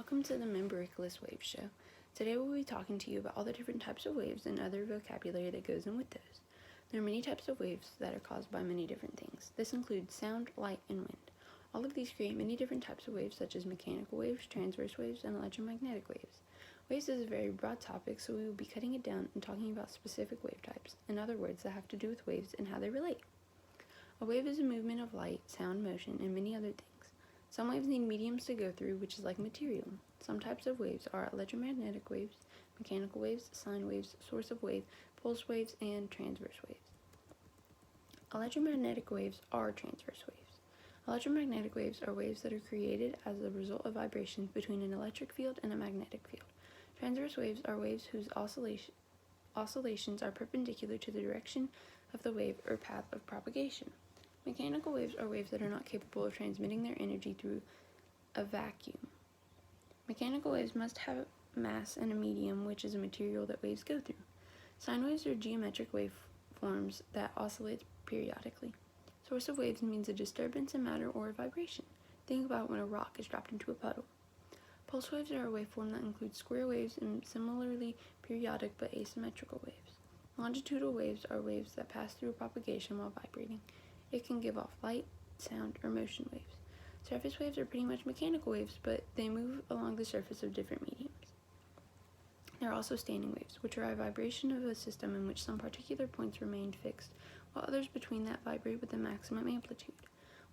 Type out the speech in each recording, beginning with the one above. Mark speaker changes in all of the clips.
Speaker 1: Welcome to the Membrickless Wave Show. Today we'll be talking to you about all the different types of waves and other vocabulary that goes in with those. There are many types of waves that are caused by many different things. This includes sound, light, and wind. All of these create many different types of waves such as mechanical waves, transverse waves, and electromagnetic waves. Waves is a very broad topic, so we will be cutting it down and talking about specific wave types, in other words, that have to do with waves and how they relate. A wave is a movement of light, sound, motion, and many other things. Some waves need mediums to go through, which is like material. Some types of waves are electromagnetic waves, mechanical waves, sine waves, source of wave, pulse waves, and transverse waves. Electromagnetic waves are transverse waves. Electromagnetic waves are waves that are created as a result of vibrations between an electric field and a magnetic field. Transverse waves are waves whose oscillations are perpendicular to the direction of the wave or path of propagation. Mechanical waves are waves that are not capable of transmitting their energy through a vacuum. Mechanical waves must have mass and a medium, which is a material that waves go through. Sine waves are geometric waveforms that oscillate periodically. Source of waves means a disturbance in matter or a vibration. Think about when a rock is dropped into a puddle. Pulse waves are a waveform that includes square waves and similarly periodic but asymmetrical waves. Longitudinal waves are waves that pass through propagation while vibrating. It can give off light, sound, or motion waves. Surface waves are pretty much mechanical waves, but they move along the surface of different mediums. There are also standing waves, which are a vibration of a system in which some particular points remain fixed, while others between that vibrate with the maximum amplitude.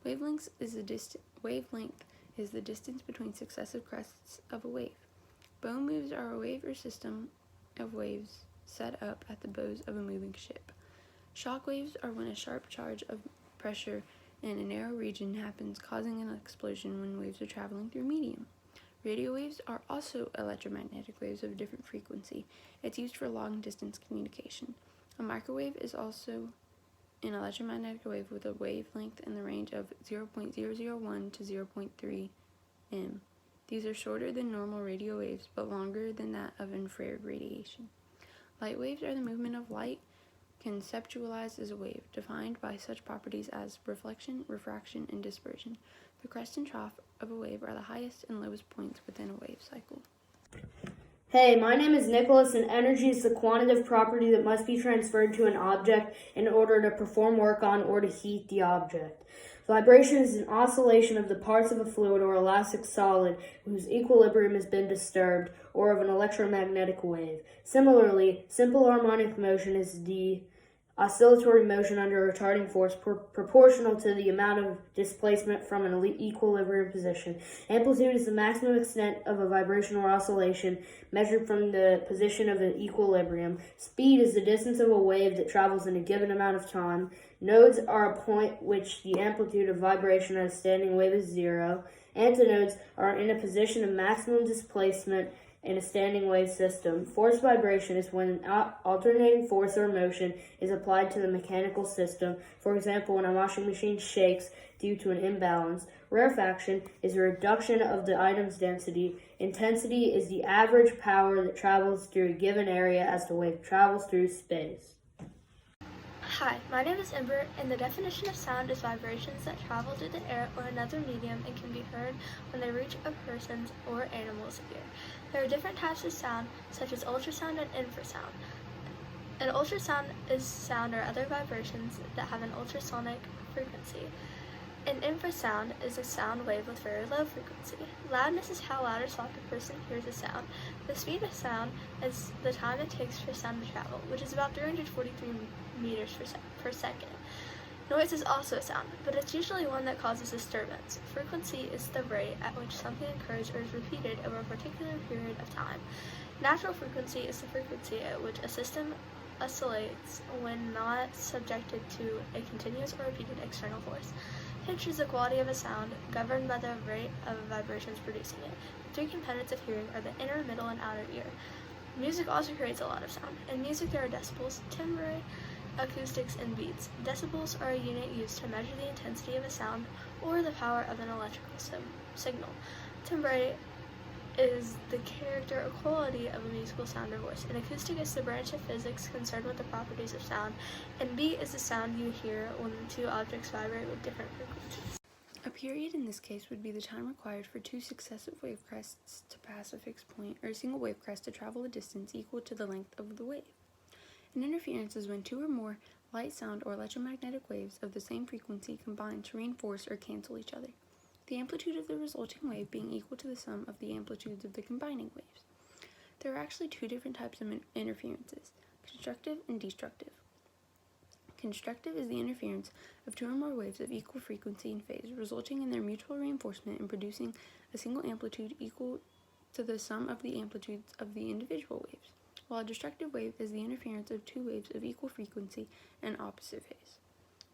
Speaker 1: Wavelength is the distance between successive crests of a wave. Bow moves are a wave or system of waves set up at the bows of a moving ship. Shock waves are when a sharp charge of pressure in a narrow region happens, causing an explosion when waves are traveling through medium. Radio waves are also electromagnetic waves of a different frequency. It's used for long-distance communication. A microwave is also an electromagnetic wave with a wavelength in the range of 0.001 to 0.3 m. These are shorter than normal radio waves, but longer than that of infrared radiation. Light waves are the movement of light, conceptualized as a wave, defined by such properties as reflection, refraction, and dispersion. The crest and trough of a wave are the highest and lowest points within a wave cycle.
Speaker 2: Hey, my name is Nicholas, and energy is the quantitative property that must be transferred to an object in order to perform work on or to heat the object. Vibration is an oscillation of the parts of a fluid or elastic solid whose equilibrium has been disturbed, or of an electromagnetic wave. Similarly, simple harmonic motion is the oscillatory motion under a retarding force proportional to the amount of displacement from an equilibrium position. Amplitude is the maximum extent of a vibration or oscillation measured from the position of an equilibrium. Speed is the distance of a wave that travels in a given amount of time. Nodes are a point which the amplitude of vibration at a standing wave is 0. Antinodes are in a position of maximum displacement in a standing wave system. Force vibration is when an alternating force or motion is applied to the mechanical system. For example, when a washing machine shakes due to an imbalance. Rarefaction is a reduction of the item's density. Intensity is the average power that travels through a given area as the wave travels through space.
Speaker 3: Hi, my name is Ember, and the definition of sound is vibrations that travel through the air or another medium and can be heard when they reach a person's or animal's ear. There are different types of sound, such as ultrasound and infrasound. An ultrasound is sound or other vibrations that have an ultrasonic frequency. An infrasound is a sound wave with very low frequency. Loudness is how loud or soft a person hears a sound. The speed of sound is the time it takes for sound to travel, which is about 343 meters per second. Noise is also a sound, but it's usually one that causes disturbance. Frequency is the rate at which something occurs or is repeated over a particular period of time. Natural frequency is the frequency at which a system oscillates when not subjected to a continuous or repeated external force. Pitch is the quality of a sound, governed by the rate of vibrations producing it. The three components of hearing are the inner, middle, and outer ear. Music also creates a lot of sound. In music there are decibels, timbre, acoustics, and beats. Decibels are a unit used to measure the intensity of a sound or the power of an electrical signal. Timbre is the character or quality of a musical sound or voice. An acoustic is the branch of physics concerned with the properties of sound, and beat is the sound you hear when two objects vibrate with different frequencies.
Speaker 1: A period in this case would be the time required for two successive wave crests to pass a fixed point, or a single wave crest to travel a distance equal to the length of the wave. An interference is when two or more light, sound, or electromagnetic waves of the same frequency combine to reinforce or cancel each other, the amplitude of the resulting wave being equal to the sum of the amplitudes of the combining waves. There are actually two different types of interferences, constructive and destructive. Constructive is the interference of two or more waves of equal frequency and phase, resulting in their mutual reinforcement and producing a single amplitude equal to the sum of the amplitudes of the individual waves, while a destructive wave is the interference of two waves of equal frequency and opposite phase,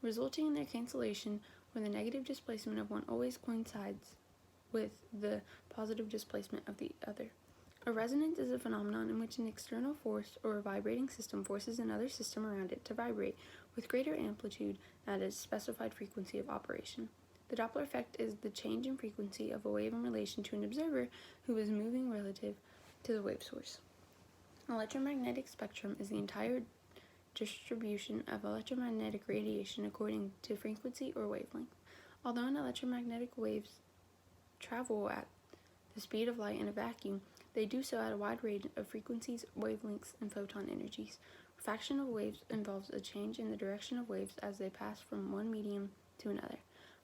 Speaker 1: resulting in their cancellation where the negative displacement of one always coincides with the positive displacement of the other. A resonance is a phenomenon in which an external force or a vibrating system forces another system around it to vibrate with greater amplitude at a specified frequency of operation. The Doppler effect is the change in frequency of a wave in relation to an observer who is moving relative to the wave source. An electromagnetic spectrum is the entire distribution of electromagnetic radiation according to frequency or wavelength. Although electromagnetic waves travel at the speed of light in a vacuum, they do so at a wide range of frequencies, wavelengths, and photon energies. Refraction of waves involves a change in the direction of waves as they pass from one medium to another.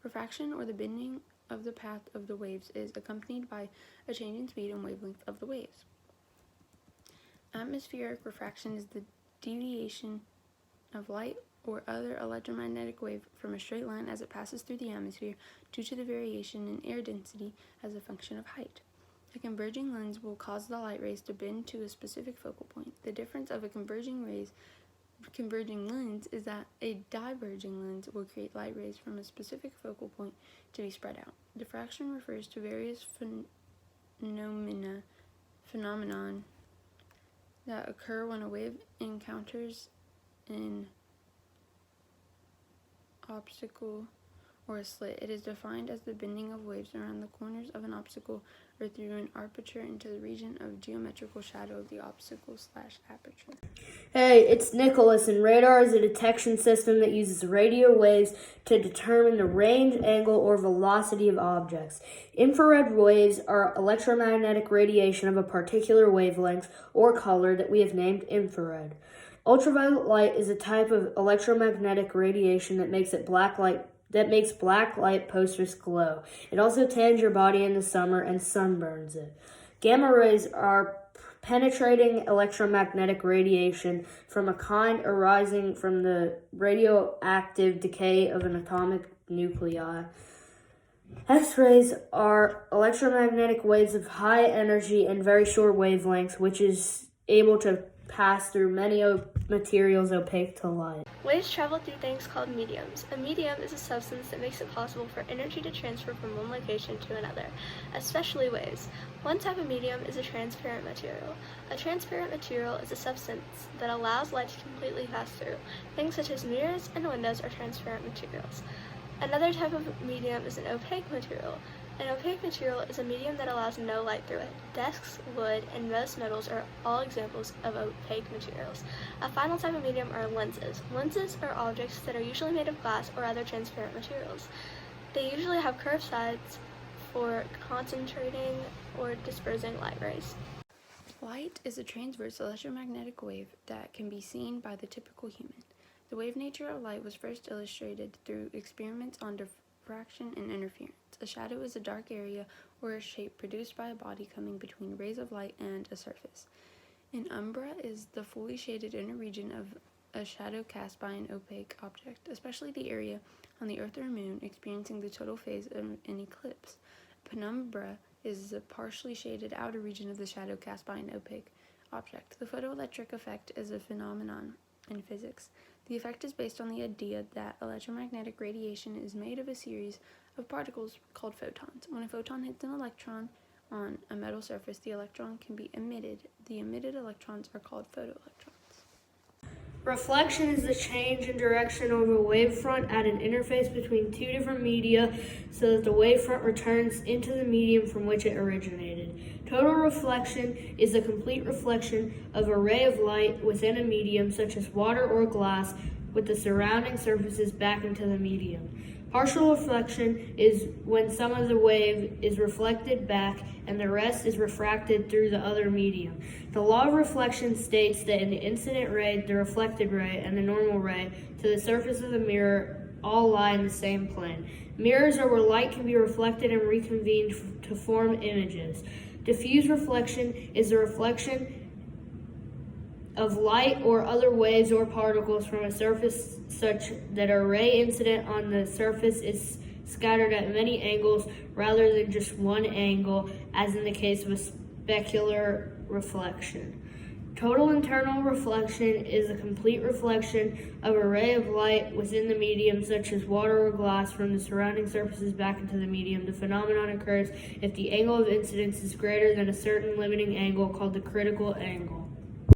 Speaker 1: Refraction, or the bending of the path of the waves, is accompanied by a change in speed and wavelength of the waves. Atmospheric refraction is the deviation of light or other electromagnetic wave from a straight line as it passes through the atmosphere due to the variation in air density as a function of height. A converging lens will cause the light rays to bend to a specific focal point. The difference of a converging lens is that a diverging lens will create light rays from a specific focal point to be spread out. Diffraction refers to various phenomenon that occur when a wave encounters an obstacle or a slit. It is defined as the bending of waves around the corners of an obstacle or through an aperture into the region of geometrical shadow of the obstacle/aperture.
Speaker 2: Hey, it's Nicholas, and radar is a detection system that uses radio waves to determine the range, angle, or velocity of objects. Infrared waves are electromagnetic radiation of a particular wavelength or color that we have named infrared. Ultraviolet light is a type of electromagnetic radiation that makes black light posters glow. It also tans your body in the summer and sunburns it. Gamma rays are penetrating electromagnetic radiation from a kind arising from the radioactive decay of an atomic nuclei. X-rays are electromagnetic waves of high energy and very short wavelengths, which is able to pass through many materials opaque to light.
Speaker 3: Waves travel through things called mediums. A medium is a substance that makes it possible for energy to transfer from one location to another, especially waves. One type of medium is a transparent material. A transparent material is a substance that allows light to completely pass through. Things such as mirrors and windows are transparent materials. Another type of medium is an opaque material. An opaque material is a medium that allows no light through it. Desks, wood, and most metals are all examples of opaque materials. A final type of medium are lenses. Lenses are objects that are usually made of glass or other transparent materials. They usually have curved sides for concentrating or dispersing light rays.
Speaker 1: Light is a transverse electromagnetic wave that can be seen by the typical human. The wave nature of light was first illustrated through experiments on diffraction and interference. A shadow is a dark area or a shape produced by a body coming between rays of light and a surface. An umbra is the fully shaded inner region of a shadow cast by an opaque object, especially the area on the Earth or Moon experiencing the total phase of an eclipse. Penumbra is the partially shaded outer region of the shadow cast by an opaque object. The photoelectric effect is a phenomenon in physics. The effect is based on the idea that electromagnetic radiation is made of a series of particles called photons. When a photon hits an electron on a metal surface, the electron can be emitted. The emitted electrons are called photoelectrons.
Speaker 2: Reflection is the change in direction of a wavefront at an interface between two different media so that the wavefront returns into the medium from which it originated. Total reflection is the complete reflection of a ray of light within a medium such as water or glass with the surrounding surfaces back into the medium. Partial reflection is when some of the wave is reflected back and the rest is refracted through the other medium. The law of reflection states that in the incident ray, the reflected ray, and the normal ray to the surface of the mirror all lie in the same plane. Mirrors are where light can be reflected and reconvened to form images. Diffuse reflection is the reflection of light or other waves or particles from a surface such that a ray incident on the surface is scattered at many angles rather than just one angle, as in the case of a specular reflection. Total internal reflection is a complete reflection of a ray of light within the medium, such as water or glass, from the surrounding surfaces back into the medium. The phenomenon occurs if the angle of incidence is greater than a certain limiting angle called the critical angle.